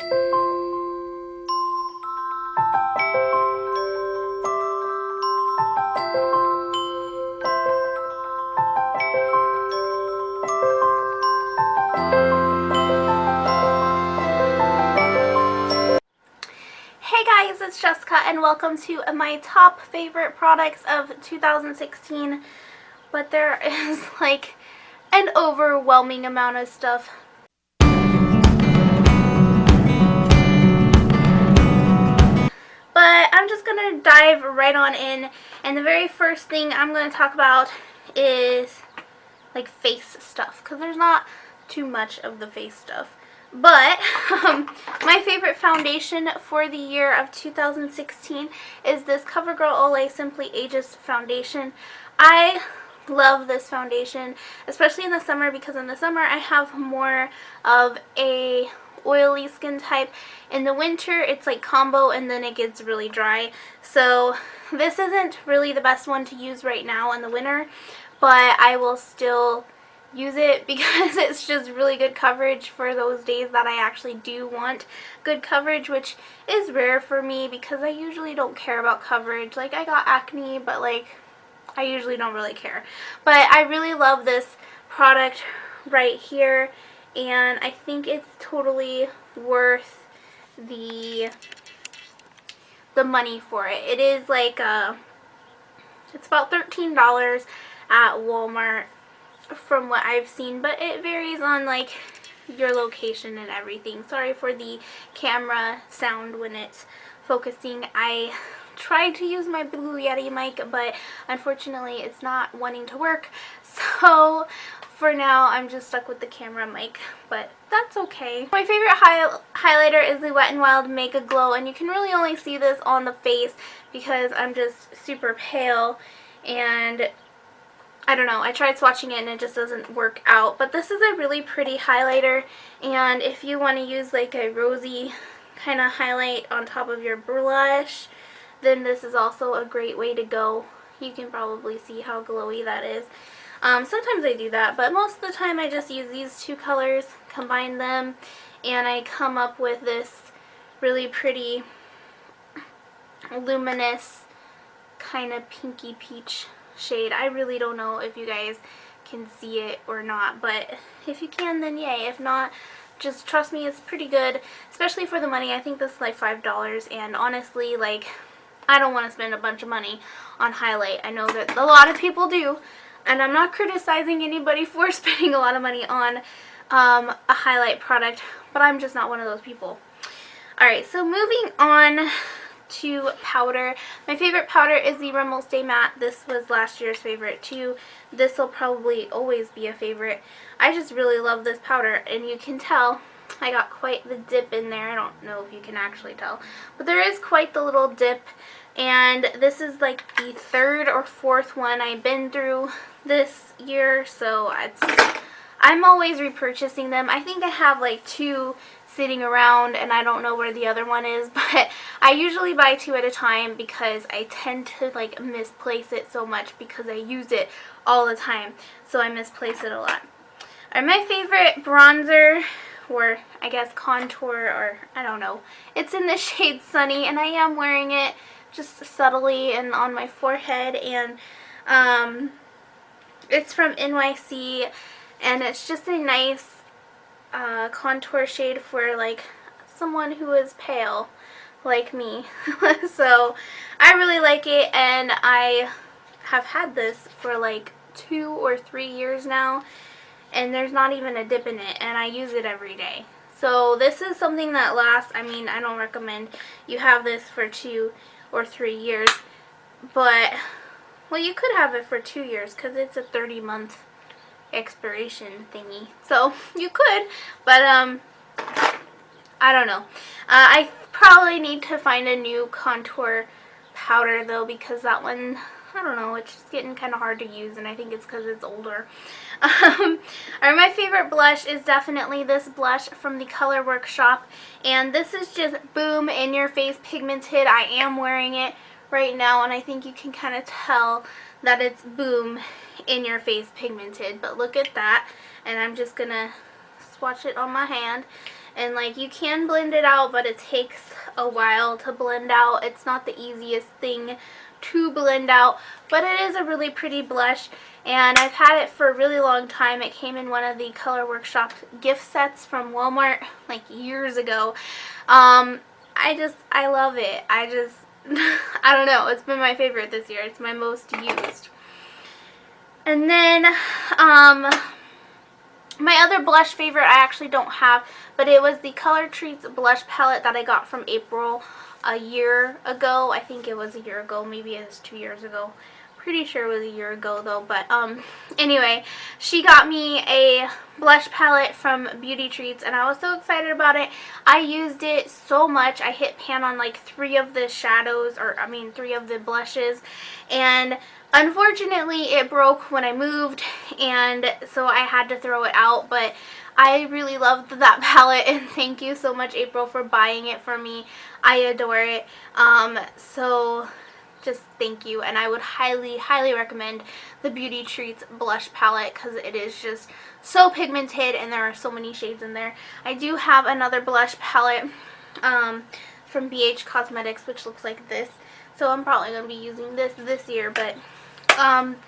Hey guys, it's Jessica and welcome to my top favorite products of 2016, but there is like an overwhelming amount of stuff. But I'm just gonna dive right on in, and the very first thing I'm gonna talk about is like face stuff, because there's not too much of the face stuff. But my favorite foundation for the year of 2016 is this CoverGirl Olay Simply Ageless foundation. I love this foundation, especially in the summer, because in the summer I have more of a oily skin type. In the winter it's like combo, and then it gets really dry. So this isn't really the best one to use right now in the winter, but I will still use it because it's just really good coverage for those days that I actually do want good coverage, which is rare for me because I usually don't care about coverage. Like, I got acne, but like I usually don't really care. But I really love this product right here, and I think it's totally worth the money for it. It is like it's about $13 at Walmart from what I've seen, but it varies on like your location and everything. Sorry for the camera sound when it's focusing. I tried to use my Blue Yeti mic, but unfortunately it's not wanting to work, so for now I'm just stuck with the camera mic, but that's okay. My favorite highlighter is the Wet n Wild Mega Glow, and you can really only see this on the face because I'm just super pale, and I don't know, I tried swatching it and it just doesn't work out. But this is a really pretty highlighter, and if you want to use like a rosy kind of highlight on top of your blush, then this is also a great way to go. You can probably see how glowy that is. Sometimes I do that, but most of the time I just use these two colors, combine them, and I come up with this really pretty luminous kind of pinky peach shade. I really don't know if you guys can see it or not, but if you can, then yay. If not, just trust me, it's pretty good, especially for the money. I think this is like $5, and honestly, like, I don't want to spend a bunch of money on highlight. I know that a lot of people do, and I'm not criticizing anybody for spending a lot of money on a highlight product, but I'm just not one of those people. Alright, so moving on to powder. My favorite powder is the Rimmel Stay Matte. This was last year's favorite too. This will probably always be a favorite. I just really love this powder, and you can tell I got quite the dip in there. I don't know if you can actually tell, but there is quite the little dip, and this is like the third or fourth one I've been through this year, so I'm always repurchasing them. I think I have like two sitting around, and I don't know where the other one is, but I usually buy two at a time because I tend to like misplace it so much because I use it all the time, so I misplace it a lot. Alright, my favorite bronzer, or I guess contour, or I don't know, it's in the shade Sunny, and I am wearing it just subtly and on my forehead, and it's from NYC, and it's just a nice contour shade for like someone who is pale like me. So I really like it, and I have had this for like 2 or 3 years now, and there's not even a dip in it, and I use it every day. So this is something that lasts. I mean, I don't recommend you have this for 2 or 3 years, but well, you could have it for 2 years because it's a 30-month expiration thingy, so you could, but I don't know. I probably need to find a new contour powder though, because that one, I don't know, it's just getting kind of hard to use, and I think it's because it's older. Alright, my favorite blush is definitely this blush from the Color Workshop, and this is just boom, in your face pigmented. I am wearing it right now, and I think you can kind of tell that it's boom, in your face pigmented, but look at that. And I'm just gonna swatch it on my hand, and like you can blend it out, but it takes a while to blend out. It's not the easiest thing to blend out, but it is a really pretty blush, and I've had it for a really long time. It came in one of the Color Workshop gift sets from Walmart like years ago. I love it. I don't know, it's been my favorite this year. It's my most used. And then my other blush favorite I actually don't have, but it was the Color Treats blush palette that I got from April a year ago. I think it was a year ago, maybe it was 2 years ago. Pretty sure it was a year ago though, but anyway, she got me a blush palette from Beauty Treats, and I was so excited about it. I used it so much. I hit pan on like 3 of the shadows, or I mean 3 of the blushes, and unfortunately it broke when I moved, and so I had to throw it out. But I really loved that palette, and thank you so much, April, for buying it for me. I adore it. So just thank you, and I would highly recommend the Beauty Treats blush palette because it is just so pigmented and there are so many shades in there. I do have another blush palette from BH Cosmetics, which looks like this, so I'm probably going to be using this year, but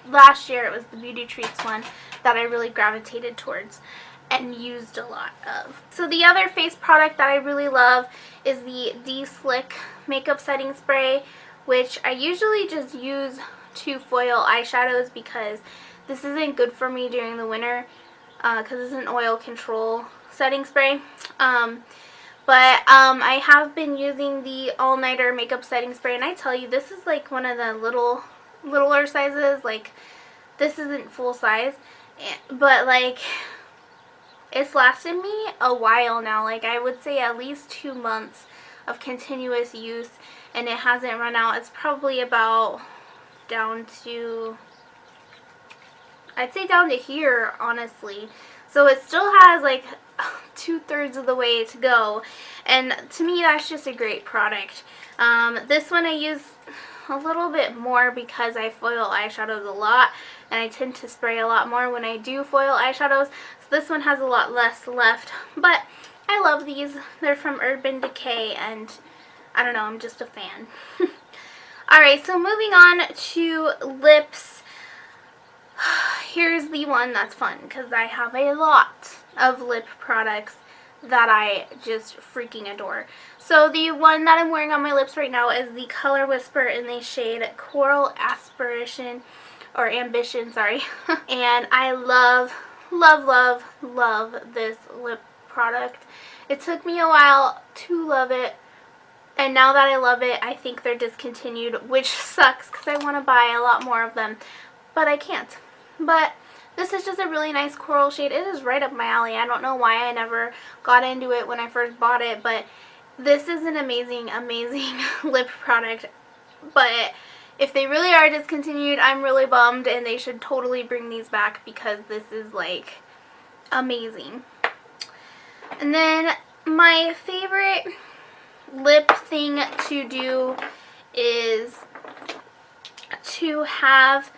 last year it was the Beauty Treats one that I really gravitated towards and used a lot of. So the other face product that I really love is the D-Slick makeup setting spray, which I usually just use to foil eyeshadows because this isn't good for me during the winter because it's an oil control setting spray. But I have been using the all-nighter makeup setting spray, and I tell you, this is like one of the littler sizes. Like, this isn't full size, but like it's lasted me a while now. Like, I would say at least 2 months of continuous use, and it hasn't run out. It's probably about down to, I'd say down to here, honestly. So it still has like 2/3 of the way to go, and to me that's just a great product. This one I use a little bit more because I foil eyeshadows a lot, and I tend to spray a lot more when I do foil eyeshadows, so this one has a lot less left, but I love these. They're from Urban Decay, and I don't know, I'm just a fan. Alright, so moving on to lips. Here's the one that's fun because I have a lot of lip products that I just freaking adore. So the one that I'm wearing on my lips right now is the Color Whisper in the shade Coral Aspiration, or Ambition, sorry. And I love this lip product. It took me a while to love it, and now that I love it, I think they're discontinued, which sucks because I want to buy a lot more of them, but I can't. But this is just a really nice coral shade. It is right up my alley. I don't know why I never got into it when I first bought it, but this is an amazing lip product. But if they really are discontinued, I'm really bummed, and they should totally bring these back because this is like amazing. And then my favorite lip thing to do is to have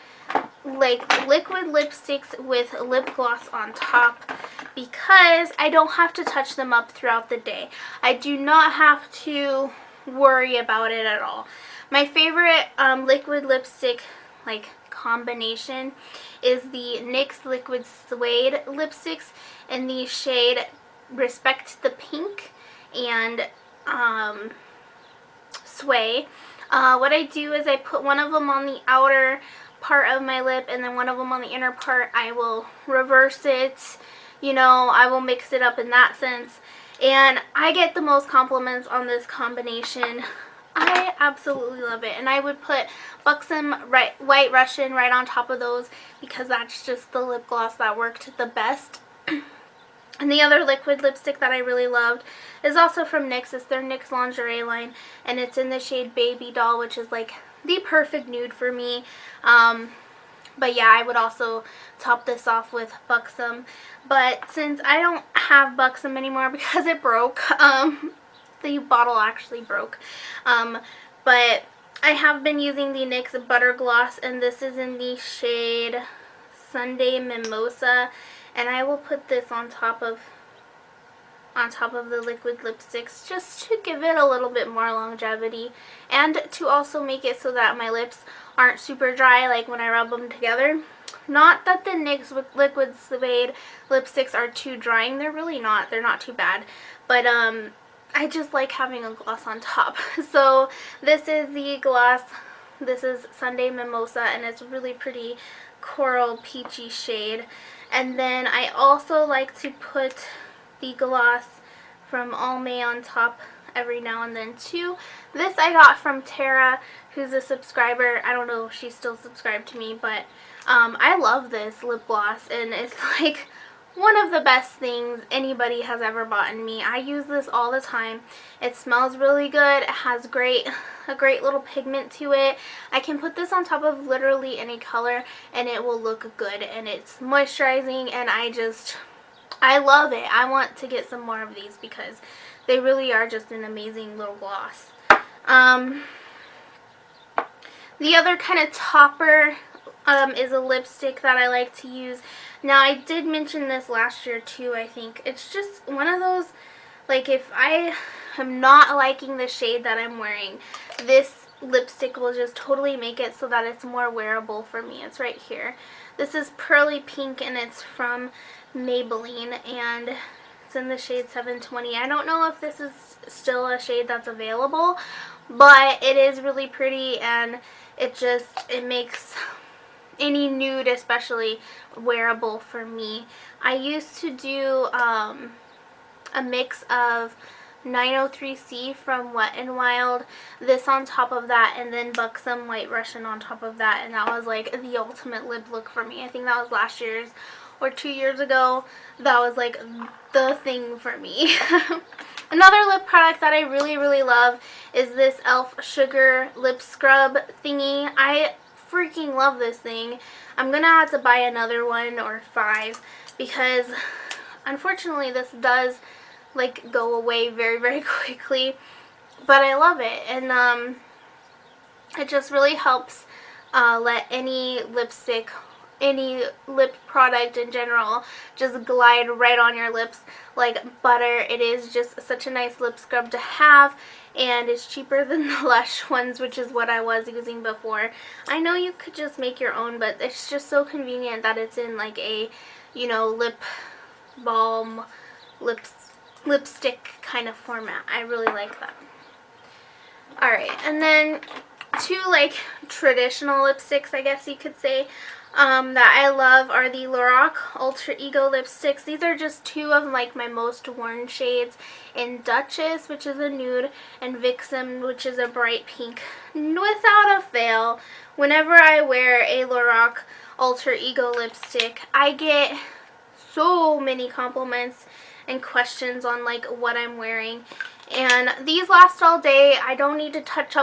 like liquid lipsticks with lip gloss on top, because I don't have to touch them up throughout the day. I do not have to worry about it at all. My favorite liquid lipstick like combination is the NYX Liquid Suede lipsticks in the shade Respect the Pink and Sway. What I do is I put one of them on the outer part of my lip and then one of them on the inner part. I will reverse it, you know, I will mix it up in that sense, and I get the most compliments on this combination. I absolutely love it, and I would put Buxom White Russian right on top of those because that's just the lip gloss that worked the best. And the other liquid lipstick that I really loved is also from NYX. It's their NYX Lingerie line, and it's in the shade Baby Doll, which is like the perfect nude for me. But yeah, I would also top this off with Buxom. But since I don't have Buxom anymore because it broke, the bottle actually broke. But I have been using the NYX Butter Gloss, and this is in the shade Sunday Mimosa. And I will put this on top of on top of the liquid lipsticks just to give it a little bit more longevity and to also make it so that my lips aren't super dry like when I rub them together. Not that the NYX Liquid Suede lipsticks are too drying. They're really not. They're not too bad. But I just like having a gloss on top. So this is the gloss. This is Sunday Mimosa, and it's a really pretty coral peachy shade. And then I also like to put the gloss from Almay on top every now and then too. This I got from Tara, who's a subscriber. I don't know if she's still subscribed to me, but I love this lip gloss, and it's like one of the best things anybody has ever bought me. I use this all the time. It smells really good. It has a great little pigment to it. I can put this on top of literally any color and it will look good, and it's moisturizing, and I love it. I want to get some more of these because they really are just an amazing little gloss. The other kind of topper is a lipstick that I like to use. Now, I did mention this last year too, I think. It's just one of those, like, if I am not liking the shade that I'm wearing, this lipstick will just totally make it so that it's more wearable for me. It's right here. This is Pearly Pink, and it's from Maybelline, and it's in the shade 720. I don't know if this is still a shade that's available, but it is really pretty, and it makes any nude especially wearable for me. I used to do a mix of 903C from Wet n Wild, this on top of that, and then Buxom White Russian on top of that, and that was like the ultimate lip look for me. I think that was last year's or 2 years ago. That was like the thing for me. Another lip product that I really, really love is this e.l.f. Sugar Lip Scrub thingy. I freaking love this thing. I'm gonna have to buy another one or 5 because unfortunately this does like go away very, very quickly, but I love it, and it just really helps let any lipstick, any lip product in general, just glide right on your lips like butter. It is just such a nice lip scrub to have, and it's cheaper than the Lush ones, which is what I was using before. I know you could just make your own, but it's just so convenient that it's in like a, you know, lip balm, lipstick kind of format. I really like that. Alright, and then 2 like traditional lipsticks, I guess you could say, that I love are the Lorac Ultra Ego lipsticks. These are just 2 of like my most worn shades in Duchess, which is a nude, and Vixen, which is a bright pink. Without a fail, whenever I wear a Lorac Ultra Ego lipstick, I get so many compliments and questions on like what I'm wearing, and these last all day. I don't need to touch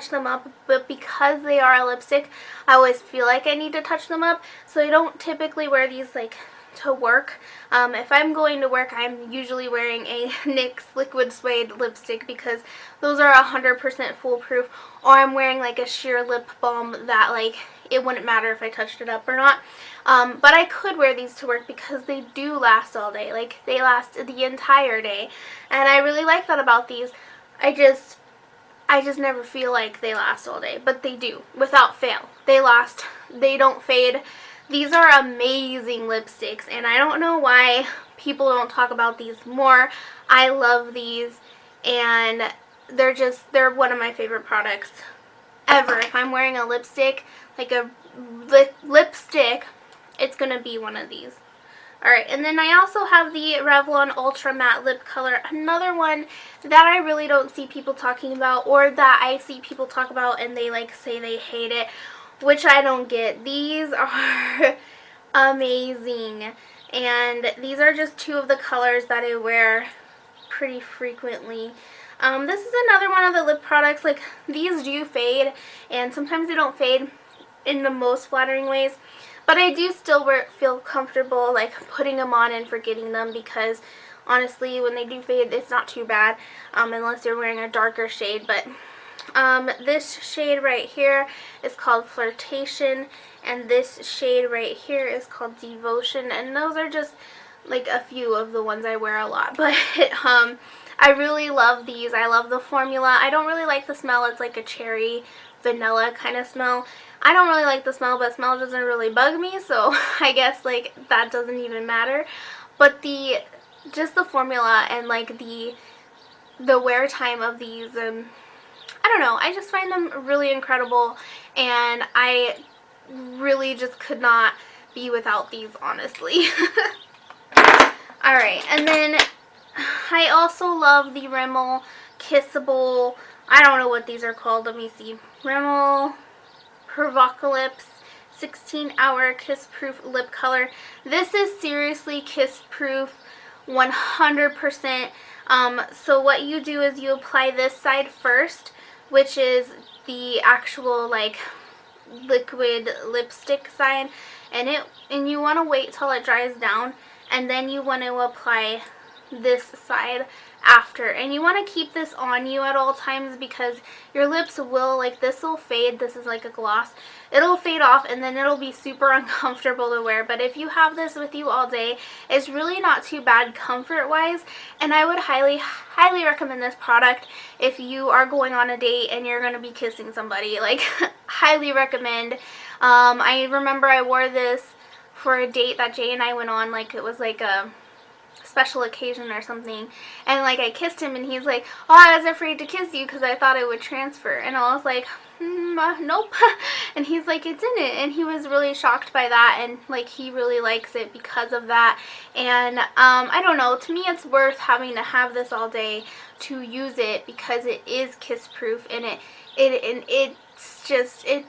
them up, but because they are a lipstick, I always feel like I need to touch them up, so I don't typically wear these like to work. If I'm going to work, I'm usually wearing a NYX Liquid Suede lipstick because those are 100% foolproof, or I'm wearing like a sheer lip balm that like it wouldn't matter if I touched it up or not. But I could wear these to work because they do last all day. Like, they last the entire day, and I really like that about these. I just never feel like they last all day, but they do, without fail. They last, they don't fade. These are amazing lipsticks, and I don't know why people don't talk about these more. I love these, and they're one of my favorite products ever. If I'm wearing a lipstick, like a lipstick, it's gonna be one of these. Alright, and then I also have the Revlon Ultra Matte Lip Color, another one that I really don't see people talking about, or that I see people talk about and they like say they hate it, which I don't get. These are amazing, and these are just 2 of the colors that I wear pretty frequently. This is another one of the lip products. Like, these do fade, and sometimes they don't fade in the most flattering ways, but I do still feel comfortable like putting them on and forgetting them, because honestly, when they do fade, it's not too bad, unless you're wearing a darker shade. But this shade right here is called Flirtation, and this shade right here is called Devotion, and those are just like a few of the ones I wear a lot, but I really love these. I love the formula. I don't really like the smell. It's like a cherry vanilla kind of smell. I don't really like the smell, but smell doesn't really bug me, so I guess like that doesn't even matter. But just the formula and like the wear time of these, I don't know, I just find them really incredible, and I really just could not be without these, honestly. Alright, and then I also love the Rimmel Kissable, I don't know what these are called, let me see, Rimmel Provocalypse 16-hour kiss-proof lip color. This is seriously kiss-proof 100%. So what you do is you apply this side first, which is the actual like liquid lipstick side, and you want to wait till it dries down, and then you want to apply this side after, and you want to keep this on you at all times because your lips will, like, this will fade. This is like a gloss. It'll fade off and then it'll be super uncomfortable to wear, but if you have this with you all day, it's really not too bad comfort wise, and I would highly recommend this product if you are going on a date and you're going to be kissing somebody. Like, highly recommend. I remember I wore this for a date that Jay and I went on, like it was like a special occasion or something, and like I kissed him and he's like, oh, I was afraid to kiss you because I thought it would transfer, and I was like, nope. And he's like, it didn't, and he was really shocked by that, and like he really likes it because of that. And I don't know, to me it's worth having to have this all day to use it because it is kiss proof, and it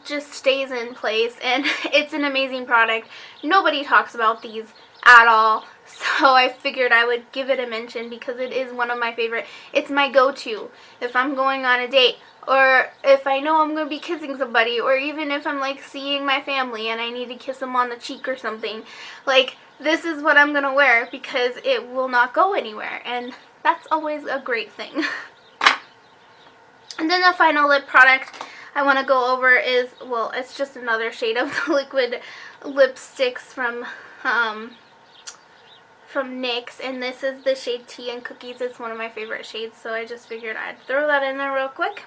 just stays in place, and it's an amazing product. Nobody talks about these at all, so I figured I would give it a mention because it is one of my favorite. It's my go-to if I'm going on a date, or if I know I'm going to be kissing somebody, or even if I'm like seeing my family and I need to kiss them on the cheek or something. Like, this is what I'm going to wear because it will not go anywhere, and that's always a great thing. And then the final lip product I want to go over is, well, it's just another shade of the liquid lipsticks from NYX, and this is the shade Tea and Cookies. It's one of my favorite shades, so I just figured I'd throw that in there real quick.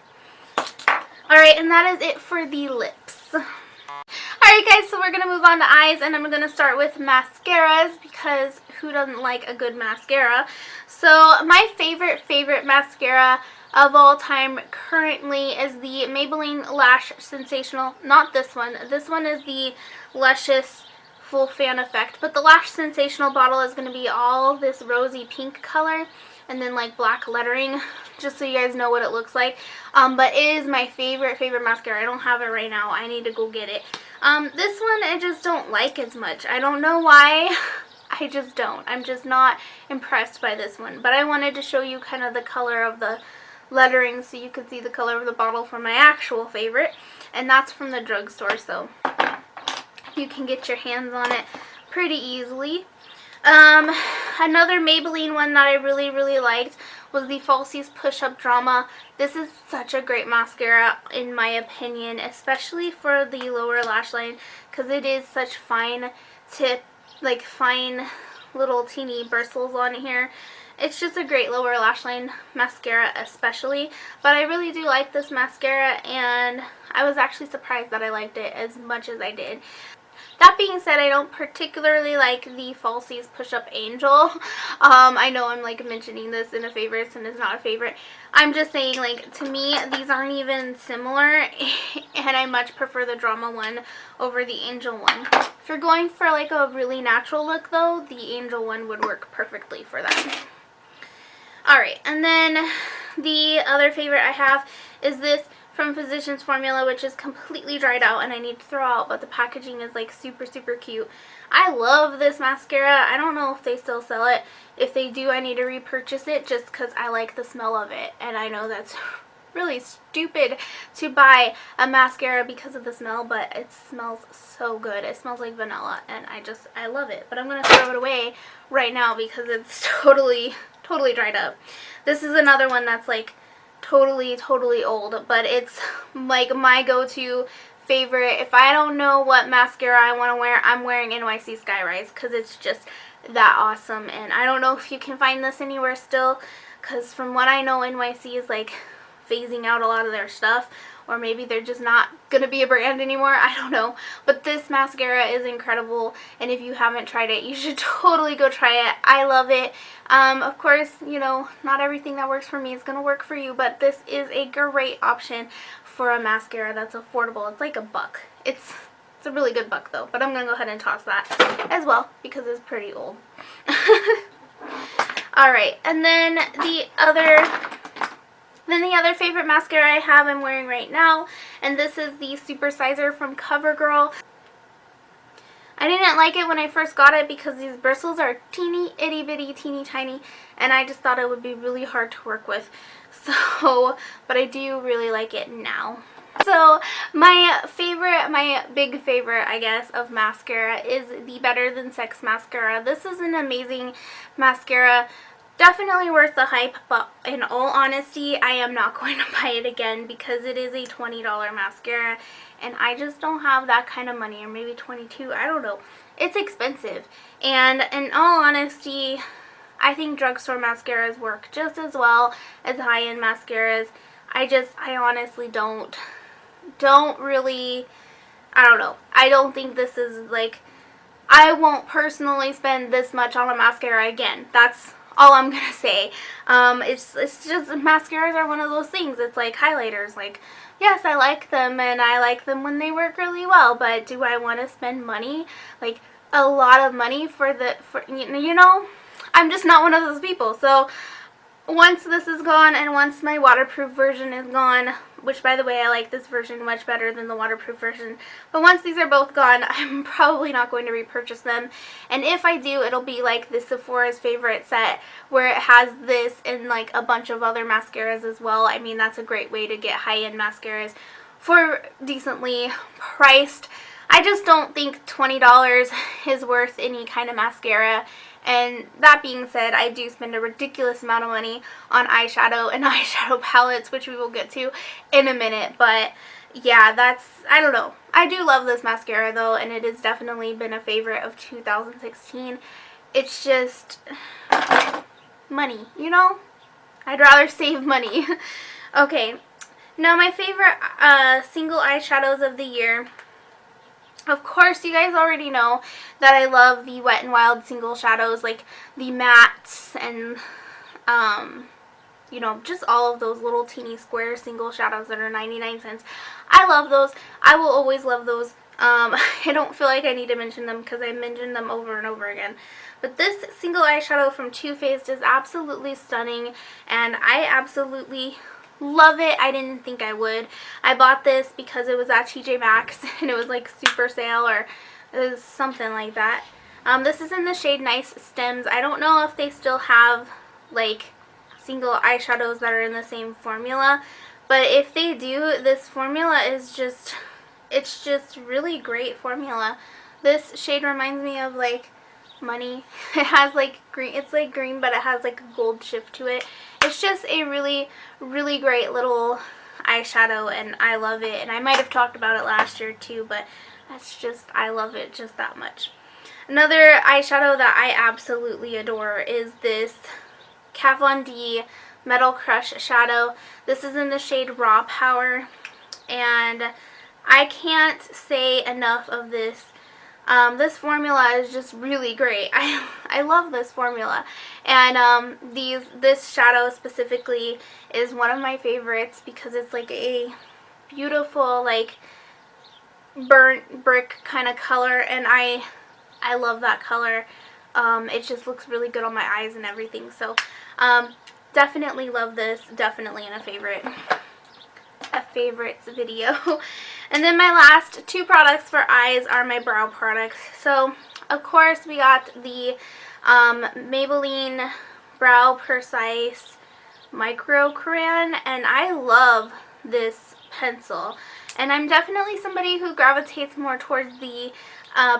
Alright, and that is it for the lips. Alright guys, so we're going to move on to eyes, and I'm going to start with mascaras because who doesn't like a good mascara? So my favorite mascara of all time currently is the Maybelline Lash Sensational. Not this one. This one is the Luscious Full Fan Effect, but the Lash Sensational bottle is going to be all this rosy pink color and then like black lettering, just so you guys know what it looks like. But it is my favorite mascara. I don't have it right now. I need to go get it. This one I just don't like as much. I don't know why. I just don't. I'm just not impressed by this one. But I wanted to show you kind of the color of the lettering so you could see the color of the bottle from my actual favorite. And that's from the drugstore, so you can get your hands on it pretty easily. Another Maybelline one that I really liked was the Falsies Push-Up Drama. This is such a great mascara in my opinion, especially for the lower lash line, because it is such fine tip, like fine little teeny bristles on here. It's just a great lower lash line mascara especially, but I really do like this mascara, and I was actually surprised that I liked it as much as I did. That being said, I don't particularly like the Falsies Push-Up Angel. I know I'm like mentioning this in a favorites and it's not a favorite. I'm just saying, like, to me these aren't even similar, and I much prefer the Drama one over the Angel one. If you're going for like a really natural look though, the Angel one would work perfectly for that. Alright, and then the other favorite I have is this from Physicians Formula, which is completely dried out and I need to throw out, but the packaging is like super cute. I love this mascara. I don't know if they still sell it. If they do, I need to repurchase it just because I like the smell of it, and I know that's really stupid to buy a mascara because of the smell, but it smells so good. It smells like vanilla, and I love it. But I'm gonna throw it away right now because it's totally dried up. This is another one that's like totally old, but it's like my go-to favorite. If I don't know what mascara I want to wear, I'm wearing NYC Skyrise because it's just that awesome. And I don't know if you can find this anywhere still, because from what I know, NYC is like phasing out a lot of their stuff, or maybe they're just not gonna be a brand anymore. I don't know, but this mascara is incredible, and if you haven't tried it, you should totally go try it. I love it. Of course, you know, not everything that works for me is gonna work for you, but this is a great option for a mascara that's affordable. It's like $1. It's a really good buck though, but I'm gonna go ahead and toss that as well because it's pretty old. Alright, and then the other favorite mascara I have I'm wearing right now, and this is the Super Sizer from CoverGirl. I didn't like it when I first got it because these bristles are teeny itty bitty teeny tiny, and I just thought it would be really hard to work with. So, but I do really like it now. So my big favorite, I guess, of mascara is the Better Than Sex mascara. This is an amazing mascara. Definitely worth the hype, but in all honesty, I am not going to buy it again because it is a $20 mascara, and I just don't have that kind of money, or maybe $22, I don't know. It's expensive, and in all honesty, I think drugstore mascaras work just as well as high-end mascaras. I honestly don't really, I don't know. I don't think this is like, I won't personally spend this much on a mascara again. That's all I'm gonna say. It's just, mascaras are one of those things. It's like highlighters. Like, yes, I like them, and I like them when they work really well, but do I want to spend money, like a lot of money for you know, I'm just not one of those people. So once this is gone, and once my waterproof version is gone, which by the way, I like this version much better than the waterproof version, but once these are both gone, I'm probably not going to repurchase them. And if I do, it'll be like the Sephora's favorite set, where it has this and like a bunch of other mascaras as well. I mean, that's a great way to get high-end mascaras for decently priced. I just don't think $20 is worth any kind of mascara. And that being said, I do spend a ridiculous amount of money on eyeshadow and eyeshadow palettes, which we will get to in a minute. But yeah, I don't know. I do love this mascara though, and it has definitely been a favorite of 2016. It's just money, you know? I'd rather save money. Okay, now my favorite single eyeshadows of the year. Of course, you guys already know that I love the Wet n Wild single shadows, like the mattes and, you know, just all of those little teeny square single shadows that are 99 cents. I love those. I will always love those. I don't feel like I need to mention them because I mentioned them over and over again. But this single eyeshadow from Too Faced is absolutely stunning, and I absolutely love it. I didn't think I would. I bought this because it was at TJ Maxx and it was like super sale, or it was something like that. This is in the shade Nice Stems. I don't know if they still have like single eyeshadows that are in the same formula, but if they do, this formula is just, it's just really great formula. This shade reminds me of like money. It has like green, it's like green, but it has like a gold shift to it. It's just a really, really great little eyeshadow, and I love it. And I might have talked about it last year too, but that's just, I love it just that much. Another eyeshadow that I absolutely adore is this Kat Von D Metal Crush shadow. This is in the shade Raw Power, and I can't say enough of this. This formula is just really great. I love this formula, and this shadow specifically is one of my favorites because it's like a beautiful like burnt brick kind of color, and I love that color. It just looks really good on my eyes and everything. So definitely love this. Definitely in a favorites video. And then my last two products for eyes are my brow products. So of course we got the Maybelline Brow Precise Micro Crayon, and I love this pencil. And I'm definitely somebody who gravitates more towards the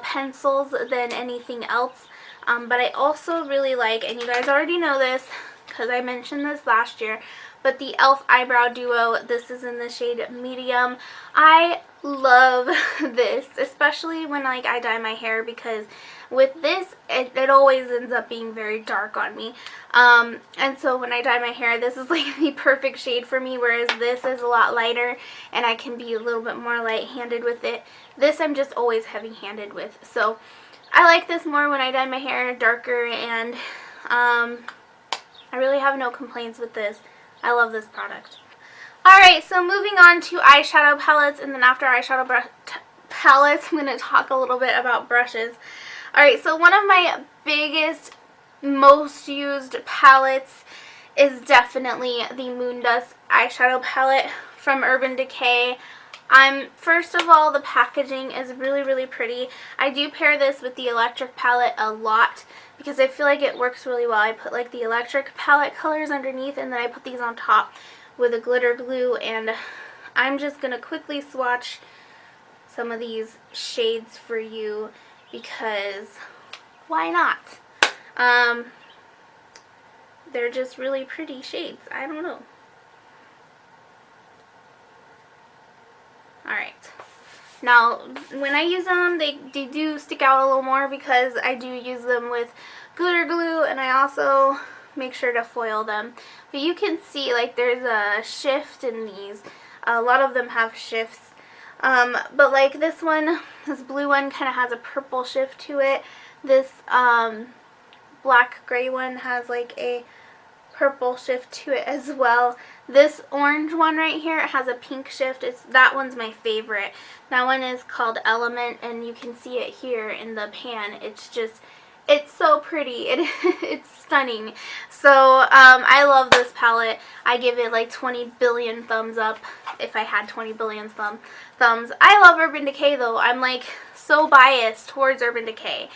pencils than anything else. But I also really like, and you guys already know this, because I mentioned this last year, but the e.l.f. Eyebrow Duo, this is in the shade medium. I love this, especially when like I dye my hair, because with this it always ends up being very dark on me, and so when I dye my hair, this is like the perfect shade for me, whereas this is a lot lighter and I can be a little bit more light-handed with it. This I'm just always heavy-handed with, so I like this more when I dye my hair darker, and I really have no complaints with this. I love this product. Alright, so moving on to eyeshadow palettes, and then after eyeshadow palettes, I'm going to talk a little bit about brushes. Alright, so one of my biggest, most used palettes is definitely the Moon Dust eyeshadow palette from Urban Decay. First of all, the packaging is really, really pretty. I do pair this with the electric palette a lot because I feel like it works really well. I put like the electric palette colors underneath, and then I put these on top with a glitter glue, and I'm just going to quickly swatch some of these shades for you because why not? They're just really pretty shades. I don't know. Alright. Now, when I use them, they do stick out a little more because I do use them with glitter glue, and I also make sure to foil them. But you can see like there's a shift in these. A lot of them have shifts. But like this one, this blue one kind of has a purple shift to it. This black gray one has like a purple shift to it as well. This orange one right here has a pink shift. That one's my favorite. That one is called Element, and you can see it here in the pan. It's so pretty. It's stunning. So I love this palette. I give it like 20 billion thumbs up if I had 20 billion thumbs. I love Urban Decay though. I'm like so biased towards Urban Decay.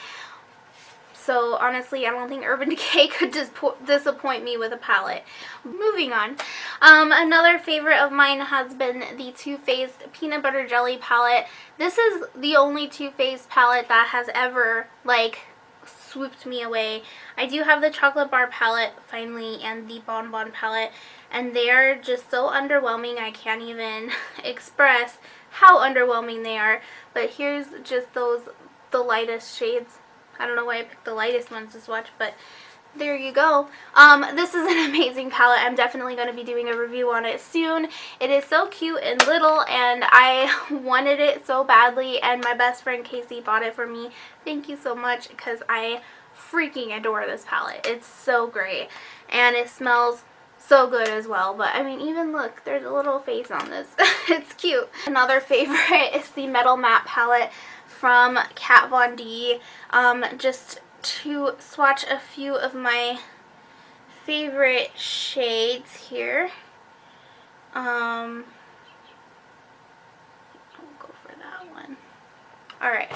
So honestly, I don't think Urban Decay could just disappoint me with a palette. Moving on. Another favorite of mine has been the Too Faced Peanut Butter Jelly palette. This is the only Too Faced palette that has ever like swooped me away. I do have the Chocolate Bar palette finally and the Bon Bon palette, and they are just so underwhelming. I can't even express how underwhelming they are. But here's just the lightest shades. I don't know why I picked the lightest ones to swatch, but there you go. This is an amazing palette. I'm definitely going to be doing a review on it soon. It is so cute and little, and I wanted it so badly, and my best friend Casey bought it for me. Thank you so much, because I freaking adore this palette. It's so great, and it smells so good as well. But I mean, even look, there's a little face on this. It's cute. Another favorite is the Metal Matte palette from Kat Von D. Just to swatch a few of my favorite shades here. I'll go for that one. Alright.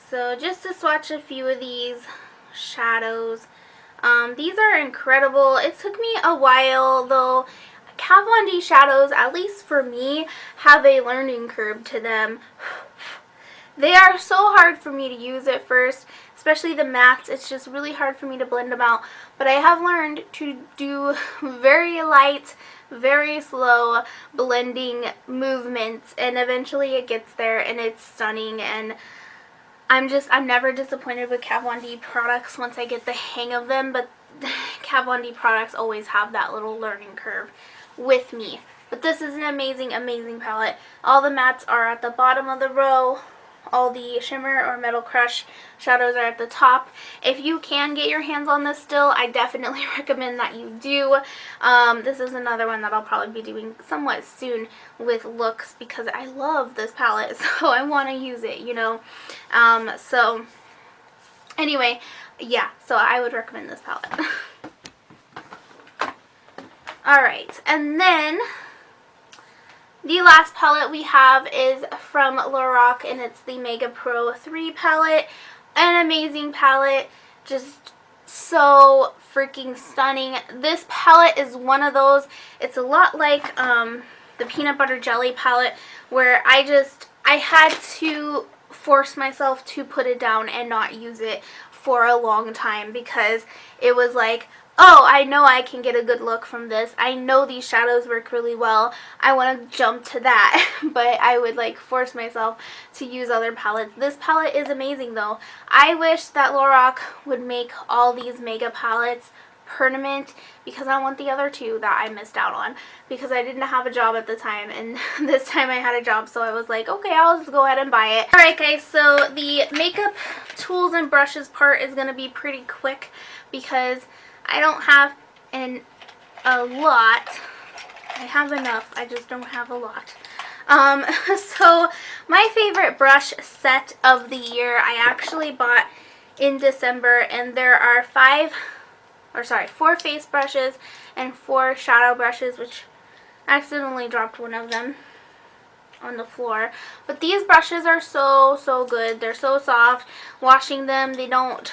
So just to swatch a few of these shadows. These are incredible. It took me a while though. Kat Von D shadows, at least for me, have a learning curve to them. They are so hard for me to use at first, especially the mattes. It's just really hard for me to blend them out. But I have learned to do very light, very slow blending movements, and eventually it gets there and it's stunning. And I'm never disappointed with Kat Von D products once I get the hang of them, but Kat Von D products always have that little learning curve with me. But this is an amazing, amazing palette. All the mattes are at the bottom of the row. All the shimmer or metal crush shadows are at the top. If you can get your hands on this still, I definitely recommend that you do. This is another one that I'll probably be doing somewhat soon with looks because I love this palette, so I want to use it, you know. So anyway, yeah, so I would recommend this palette. Alright, and then the last palette we have is from Lorac, and it's the Mega Pro 3 palette. An amazing palette, just so freaking stunning. This palette is one of those, it's a lot like the Peanut Butter Jelly palette, where I had to force myself to put it down and not use it for a long time because it was like, oh, I know I can get a good look from this. I know these shadows work really well. I want to jump to that. But I would like force myself to use other palettes. This palette is amazing though. I wish that Lorac would make all these mega palettes permanent because I want the other two that I missed out on because I didn't have a job at the time, and this time I had a job, so I was like, okay, I'll just go ahead and buy it. Alright guys, so the makeup tools and brushes part is going to be pretty quick because I don't have a lot. I have enough, I just don't have a lot. So my favorite brush set of the year I actually bought in December, and there are 4 face brushes and 4 shadow brushes, which I accidentally dropped one of them on the floor. But these brushes are so good. They're so soft. Washing them, they don't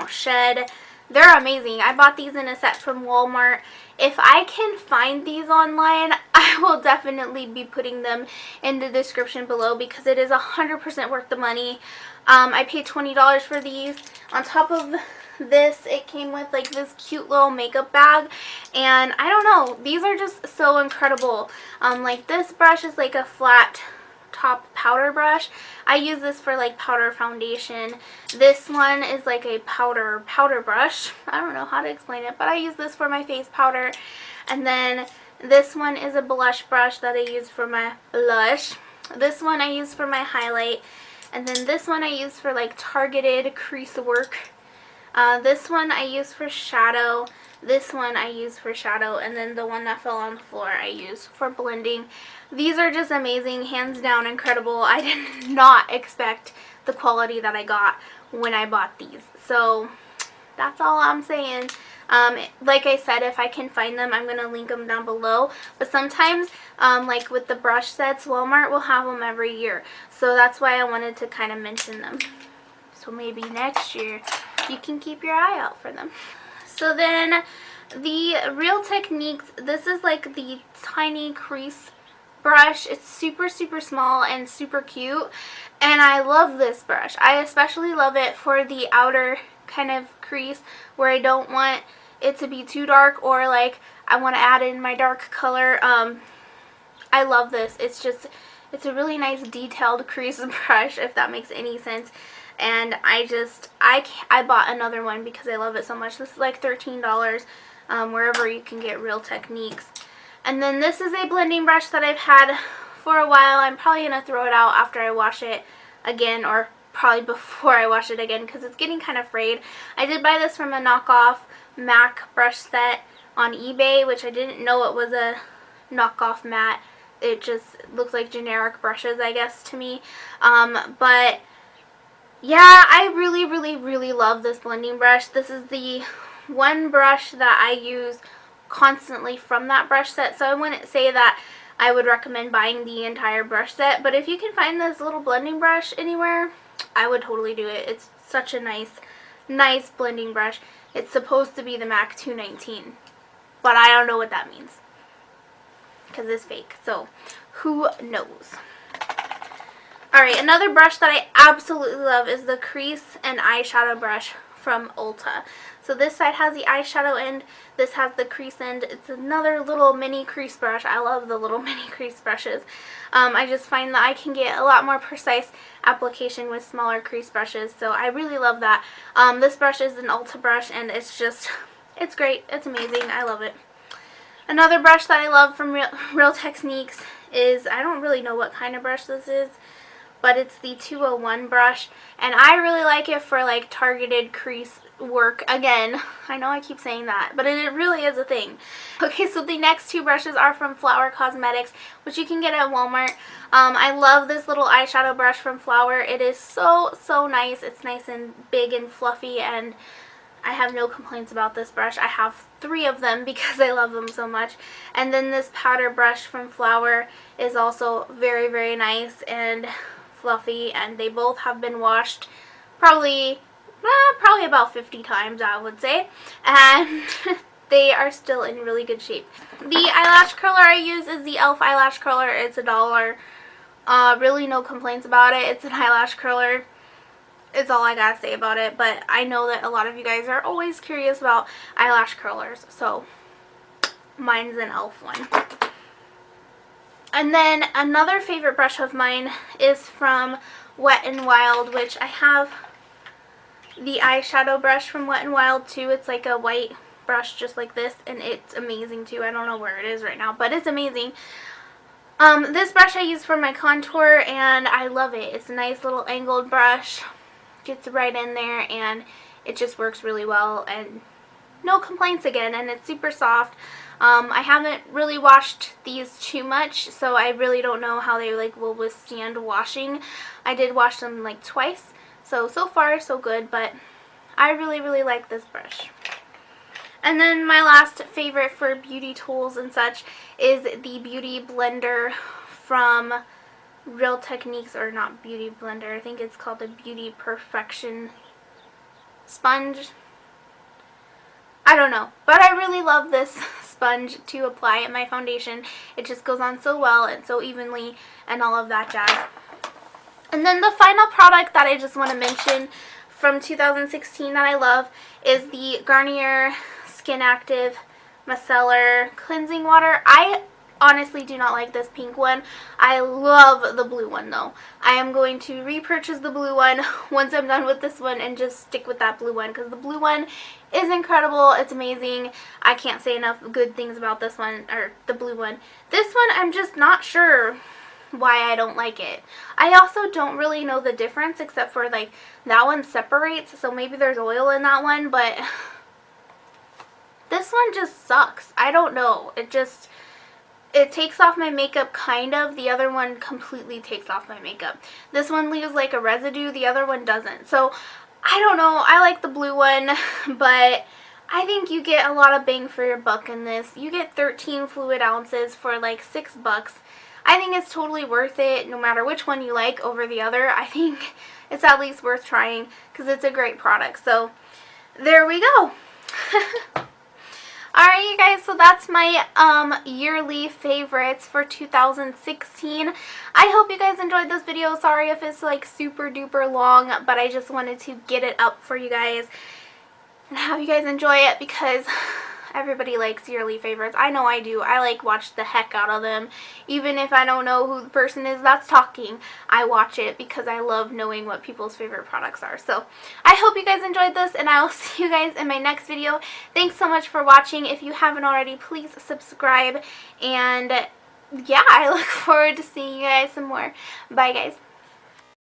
shed. They're amazing. I bought these in a set from Walmart. If I can find these online, I will definitely be putting them in the description below because it is 100% worth the money. I paid $20 for these. On top of this, it came with like this cute little makeup bag, and I don't know, these are just so incredible. Like this brush is like a flat top powder brush. I use this for like powder foundation. This one is like a powder brush. I don't know how to explain it, but I use this for my face powder. And then this one is a blush brush that I use for my blush. This one I use for my highlight. And then this one I use for like targeted crease work. This one I use for shadow. This one I use for shadow. And then the one that fell on the floor I use for blending. These are just amazing. Hands down incredible. I did not expect the quality that I got when I bought these. So that's all I'm saying. Like I said, if I can find them, I'm going to link them down below. But sometimes, like with the brush sets, Walmart will have them every year. So that's why I wanted to kind of mention them. So maybe next year you can keep your eye out for them. So then the Real Techniques, this is like the tiny crease brush. It's super small and super cute, and I love this brush. I especially love it for the outer kind of crease where I don't want it to be too dark, or like I want to add in my dark color. I love this. It's a really nice detailed crease brush, if that makes any sense. And I bought another one because I love it so much. This is like $13 wherever you can get Real Techniques. And then this is a blending brush that I've had for a while. I'm probably going to throw it out after I wash it again, or probably before I wash it again because it's getting kind of frayed. I did buy this from a knockoff MAC brush set on eBay, which I didn't know it was a knockoff mat. It just looks like generic brushes, I guess, to me. But yeah, I really love this blending brush. This is the one brush that I use constantly from that brush set, so I wouldn't say that I would recommend buying the entire brush set, but if you can find this little blending brush anywhere, I would totally do it. It's such a nice blending brush. It's supposed to be the MAC 219, but I don't know what that means because it's fake, so who knows. Alright, another brush that I absolutely love is the crease and eyeshadow brush from Ulta. So this side has the eyeshadow end, this has the crease end. It's another little mini crease brush. I love the little mini crease brushes. I just find that I can get a lot more precise application with smaller crease brushes, so I really love that. This brush is an Ulta brush, and it's great. It's amazing. I love it. Another brush that I love from Real Techniques is, I don't really know what kind of brush this is, but it's the 201 brush, and I really like it for like targeted crease work. Again, I know I keep saying that, but it really is a thing. Okay, so the next two brushes are from Flower Cosmetics, which you can get at Walmart. I love this little eyeshadow brush from Flower. It is so nice. It's nice and big and fluffy, and I have no complaints about this brush. I have 3 of them because I love them so much. And then this powder brush from Flower is also very nice and fluffy, and they both have been washed probably about 50 times, I would say, and they are still in really good shape. The eyelash curler I use is the e.l.f. eyelash curler. It's $1. Really no complaints about it. It's an eyelash curler. is all I gotta say about it. But I know that a lot of you guys are always curious about eyelash curlers, so mine's an e.l.f. one. And then another favorite brush of mine is from Wet n Wild, which I have the eyeshadow brush from Wet n Wild too. It's like a white brush just like this, and it's amazing too. I don't know where it is right now, but it's amazing. This brush I use for my contour, and I love it. It's a nice little angled brush. Gets right in there, and it just works really well, and no complaints again, and it's super soft. I haven't really washed these too much, so I really don't know how they like will withstand washing. I did wash them like twice, so far so good, but I really like this brush. And then my last favorite for beauty tools and such is the Beauty Blender from Real Techniques, or not Beauty Blender, I think it's called the Beauty Perfection Sponge. I don't know, but I really love this sponge to apply in my foundation. It just goes on so well and so evenly and all of that jazz. And then the final product that I just want to mention from 2016 that I love is the Garnier Skin Active Micellar Cleansing Water. I honestly do not like this pink one. I love the blue one though. I am going to repurchase the blue one once I'm done with this one and just stick with that blue one, because the blue one is incredible. It's amazing. I can't say enough good things about this one, or the blue one. This one, I'm just not sure why I don't like it. I also don't really know the difference, except for like that one separates, so maybe there's oil in that one, but this one just sucks. I don't know. It takes off my makeup kind of. The other one completely takes off my makeup. This one leaves like a residue. The other one doesn't. So I don't know. I like the blue one, but I think you get a lot of bang for your buck in this. You get 13 fluid ounces for like $6. I think it's totally worth it no matter which one you like over the other. I think it's at least worth trying because it's a great product. So there we go. Alright you guys, so that's my yearly favorites for 2016. I hope you guys enjoyed this video. Sorry if it's like super duper long, but I just wanted to get it up for you guys and have you guys enjoy it, because everybody likes yearly favorites. I know I do. I like watch the heck out of them. Even if I don't know who the person is that's talking, I watch it because I love knowing what people's favorite products are. So I hope you guys enjoyed this, and I will see you guys in my next video. Thanks so much for watching. If you haven't already, please subscribe. And yeah, I look forward to seeing you guys some more. Bye guys.